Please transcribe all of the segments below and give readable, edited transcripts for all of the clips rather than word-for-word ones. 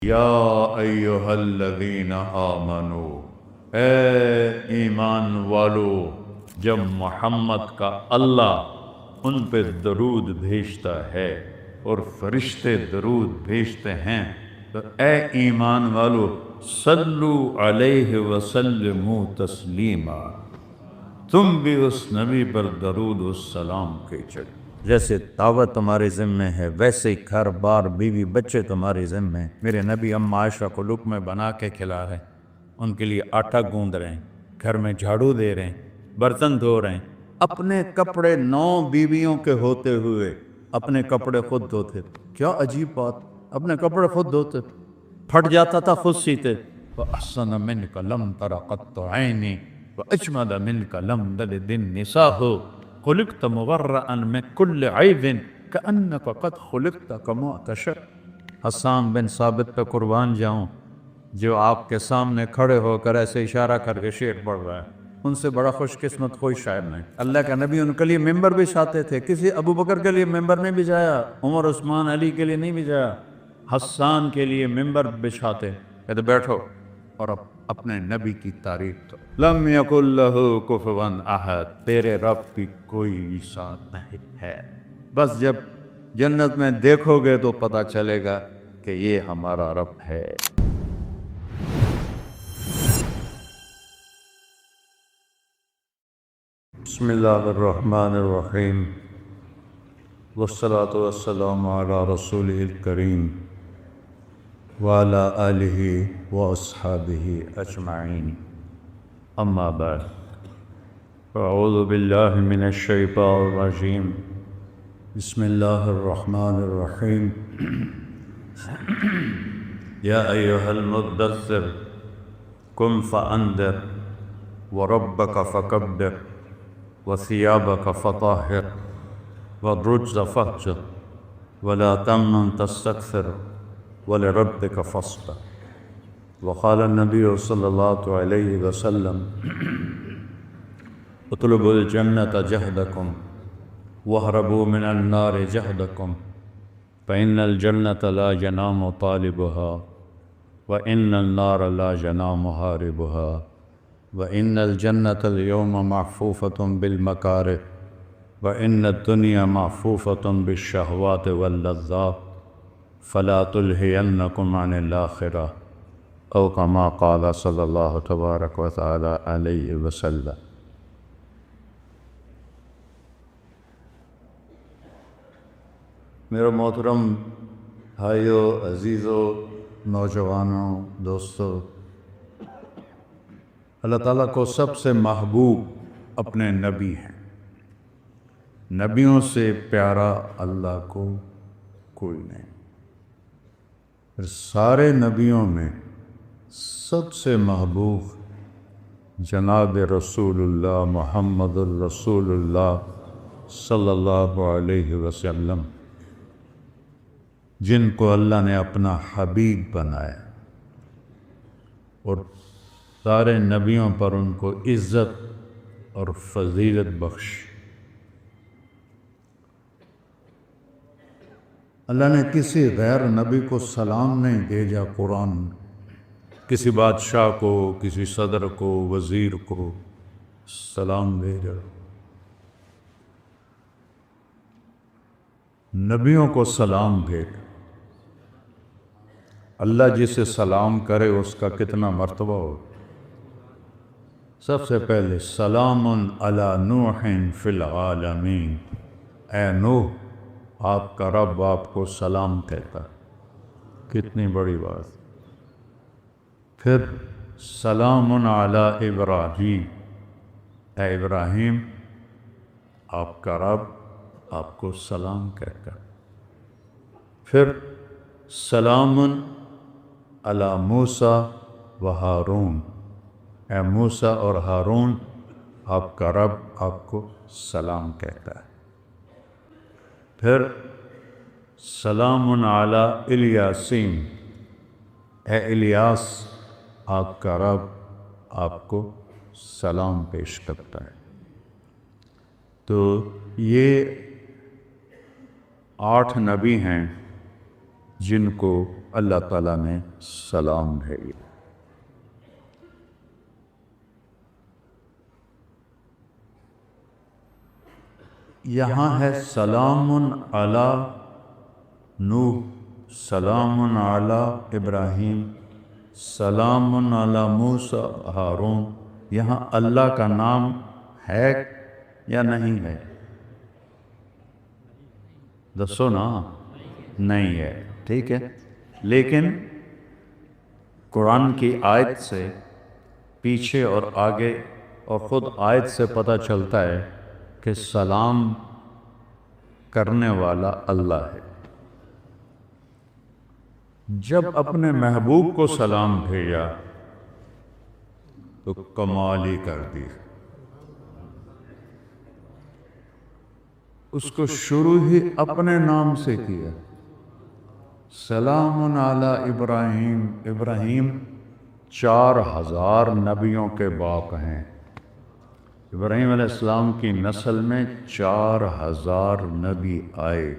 یا ایہا الذین آمنو، اے ایمان والو، جب محمد کا اللہ ان پہ درود بھیجتا ہے اور فرشتے درود بھیجتے ہیں تو اے ایمان والو صلو علیہ وسلموا تسلیما، تم بھی اس نبی پر درود و سلام کیجو۔ جیسے دعوت تمہارے ذمہ ہے ویسے ہی گھر بار بیوی بچے تمہارے ذمہ ہیں۔ میرے نبی ام عائشہ کو لقمے بنا کے کھلا رہے ہیں، ان کے لیے آٹا گوندھ رہے ہیں، گھر میں جھاڑو دے رہے ہیں، برتن دھو رہے ہیں، اپنے کپڑے 9 بیویوں کے ہوتے ہوئے اپنے کپڑے خود دھوتے۔ کیا عجیب بات، اپنے کپڑے خود دھوتے، پھٹ جاتا تھا خود سیتے۔ وَأَحْسَنَ مِنْكَ لَمْ تَرَ قَطُّ عَيْنِي وَأَجْمَلَ مِنْكَ لَمْ تَلِدِ النِّسَاءُ خُلِقْتَ مُبَرَّأً مِنْ كُلِّ عَيْبٍ كَأَنَّكَ قَدْ خُلِقْتَ كَمَا تَشَاءُ۔ حسان بن ثابت پہ قربان جاؤں، جو آپ کے سامنے کھڑے ہو کر ایسے اشارہ کر کے شعر پڑھ رہا ہے، ان سے بڑا خوش قسمت کوئی شاعر نہیں۔ اللہ کا نبی ان کے لیے ممبر بچھاتے تھے، کسی ابو بکر کے لیے ممبر نہیں بچھایا، عمر عثمان علی کے لیے نہیں بچھایا، حسان کے لیے ممبر بچھاتے، کہتے بیٹھو اور اپنے نبی کی تعریف تو لم یکن لہ کفوا احد، تیرے رب کی کوئی ساتھ نہیں ہے۔ بس جب جنت میں دیکھو گے تو پتہ چلے گا کہ یہ ہمارا رب ہے۔ بسم اللہ الرحمن الرحیم، والصلاة والسلام علی رسولہ الکریم وعلی آلہ واصحابہ اجمعین، اما بعد، اعوذ باللہ من الشیطان الرجیم، بسم اللہ الرحمن الرحیم، یا ایہا المدثر قم فانذر وربک فکبر وثیابک فطہر والرجز فاہجر ولا تمنن تستکثر ولربک فاصبر۔ وقال النبی صلی اللہ علیہ وسلم اطلبوا الجنة جہدکم واہربوا من النار جہدکم فإن الجنة لا ينام طالبها وإن النار لا ينام هاربها وإن الجنة اليوم محفوفة بالمكاره وإن الدنيا محفوفة بالشهوات واللذات فلا تلهينكم عن الآخرة أو كما قال صلى الله تبارك وتعالى عليه وسلم۔ میرے محترم بھائیوں، عزیزوں، نوجوانوں، دوستوں، اللہ تعالیٰ کو سب سے محبوب اپنے نبی ہیں۔ نبیوں سے پیارا اللہ کو کوئی نہیں۔ پھر سارے نبیوں میں سب سے محبوب جناب رسول اللہ محمد الرسول اللہ صلی اللہ علیہ وسلم، جن کو اللہ نے اپنا حبیب بنایا اور سارے نبیوں پر ان کو عزت اور فضیلت بخش۔ اللہ نے کسی غیر نبی کو سلام نہیں بھیجا قرآن، کسی بادشاہ کو، کسی صدر کو، وزیر کو سلام بھیجا۔ نبیوں کو سلام بھیجا۔ اللہ جسے سلام کرے اس کا کتنا مرتبہ ہو۔ سب سے پہلے سلام علی نوح فی العالمین، اے نوح، آپ کا رب آپ کو سلام کہتا ہے، کتنی بڑی بات۔ پھر سلام علی ابراہیم، اے ابراہیم، آپ کا رب آپ کو سلام کہتا ہے۔ پھر سلام علی موسیٰ و ہارون، اے موسیٰ اور ہارون، آپ کا رب آپ کو سلام کہتا ہے۔ پھر سلام علی الیاسین، اے الیاس، آپ کا رب آپ کو سلام پیش کرتا ہے۔ تو یہ 8 نبی ہیں جن کو اللہ تعالیٰ نے سلام بھیجا۔ یہاں ہے سلام علی نوح، سلام علی ابراہیم، سلام علی موسیٰ ہارون۔ یہاں اللہ کا نام ہے یا نہیں ہے؟ دسو نا، نہیں ہے، ٹھیک ہے۔ لیکن قرآن کی آیت سے پیچھے اور آگے اور خود آیت سے پتہ چلتا ہے کہ سلام کرنے والا اللہ ہے۔ جب اپنے محبوب کو سلام بھیجا تو کمال ہی کر دی۔ اس کو شروع ہی اپنے نام سے کیا، سلام علی ابراہیم۔ ابراہیم 4000 نبیوں کے باپ ہیں۔ ابراہیم علیہ السلام کی نسل میں 4000 نبی آئے،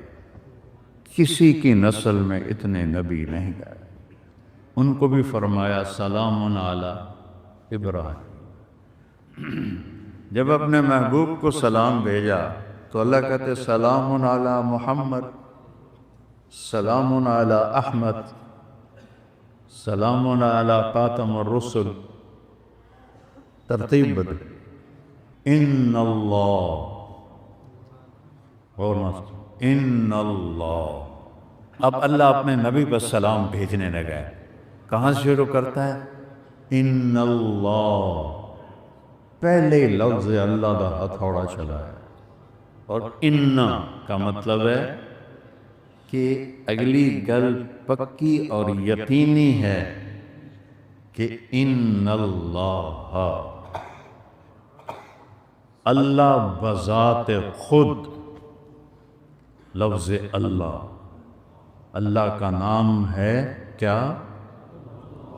کسی کی نسل میں اتنے نبی نہیں آئے۔ ان کو بھی فرمایا سلام علی ابراہیم۔ جب اپنے محبوب کو سلام بھیجا تو اللہ کہتے سلام علی محمد، سلام علی احمد، سلام علی خاتم الرسل، ترتیب بدل۔ ان اللہ، اور ان اللہ، اب اللہ اپنے نبی پر سلام بھیجنے لگا ہے۔ کہاں سے شروع کرتا ہے؟ ان اللہ، پہلے لفظ اللہ دا ہتھوڑا چلا ہے، اور ان کا مطلب ہے کہ اگلی گل پکی اور یقینی ہے کہ ان اللہ، اللہ بذات خود، لفظ اللہ، اللہ کا نام ہے کیا؟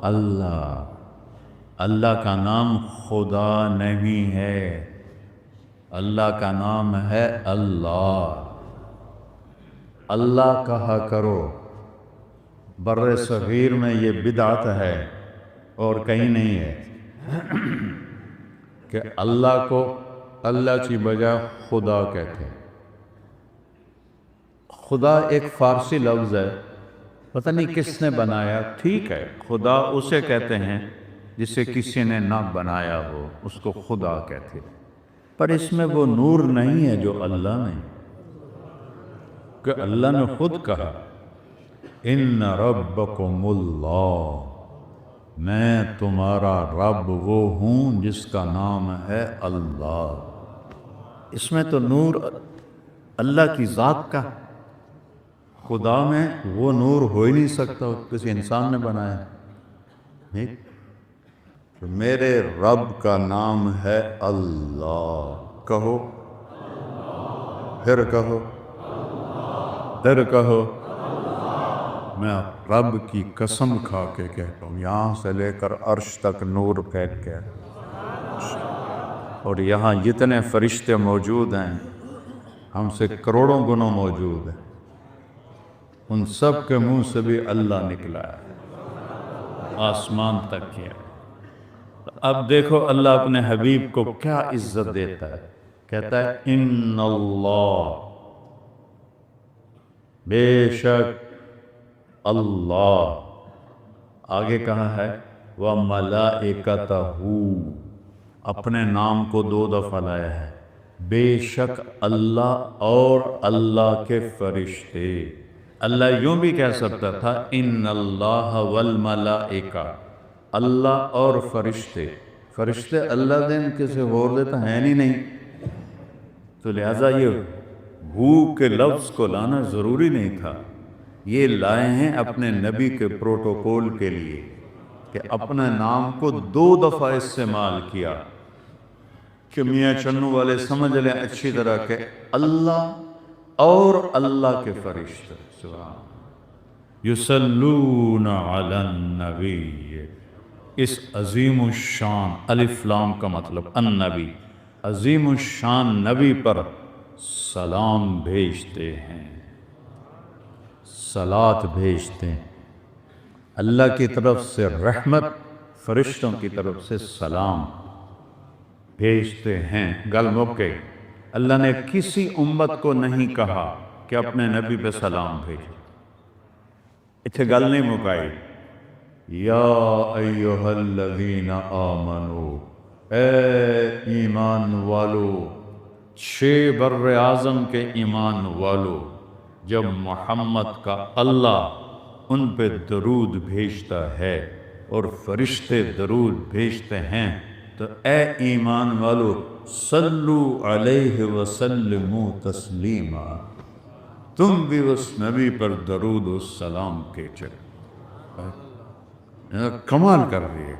اللہ۔ اللہ کا نام خدا نہیں ہے، اللہ کا نام ہے اللہ۔ اللہ کہا کرو۔ بر صغیر میں یہ بدعت ہے اور کہیں نہیں ہے کہ اللہ کو اللہ کی بجائے خدا کہتے ہیں۔ خدا ایک فارسی لفظ ہے، پتہ نہیں کس نے بنایا، ٹھیک ہے، خدا اسے کہتے ہیں جسے کسی نے نہ بنایا ہو، اس کو خدا کہتے ہیں، پر اس میں وہ نور نہیں ہے جو اللہ نے، کہ اللہ نے خود کہا ان ربکم اللہ، میں تمہارا رب وہ ہوں جس کا نام ہے اللہ۔ اس میں تو نور اللہ کی ذات کا، خدا میں وہ نور ہو ہی نہیں سکتا، کسی انسان نے بنایا ہے۔ میرے رب کا نام ہے اللہ، کہو، پھر کہو، پھر کہو۔ میں رب کی قسم کھا کے کہتا ہوں، یہاں سے لے کر عرش تک نور پھیل کے، اور یہاں جتنے فرشتے موجود ہیں، ہم سے کروڑوں گنا موجود ہیں، ان سب کے منہ سے بھی اللہ نکلا ہے، آسمان تک کیا۔ اب دیکھو اللہ اپنے حبیب کو کیا عزت دیتا ہے، کہتا ہے ان اللہ، بے شک اللہ، آگے کہا ہے وَمَلَائِكَتَهُ، اپنے نام کو 2 دفعہ لایا ہے، بے شک اللہ اور اللہ کے فرشتے۔ اللہ یوں بھی کہہ سکتا تھا ان اللہ والملائکہ، اللہ اور فرشتے، فرشتے اللہ دین کسی اور دیتا ہے نہیں، تو لہٰذا یہ ہو کے لفظ کو لانا ضروری نہیں تھا، یہ لائے ہیں اپنے نبی کے پروٹوکول کے لیے کہ اپنے نام کو 2 دفعہ استعمال کیا، کہ میاں چنو والے سمجھ لیں اچھی طرح کہ اللہ اور اللہ کے فرشتے یصلون علی النبی، اس عظیم الشان، الف لام کا مطلب النبی، عظیم الشان نبی پر سلام بھیجتے ہیں، صلات بھیجتے ہیں۔ اللہ کی طرف سے رحمت، فرشتوں کی طرف سے سلام بھیجتے ہیں۔ گل مکے، اللہ نے کسی امت کو نہیں کہا کہ اپنے نبی پہ سلام بھیجے، اتھے گل نہیں مکائی۔ یا ایہا الذین آمنو، اے ایمان والو، 6 بر اعظم کے ایمان والو، جب محمد کا اللہ ان پہ درود بھیجتا ہے اور فرشتے درود بھیجتے ہیں تو اے ایمان والو صلو علیہ وسلموا تسلیما، تم بھی اس نبی پر درود و سلام کے چلو۔ کمال کر رہی ہے۔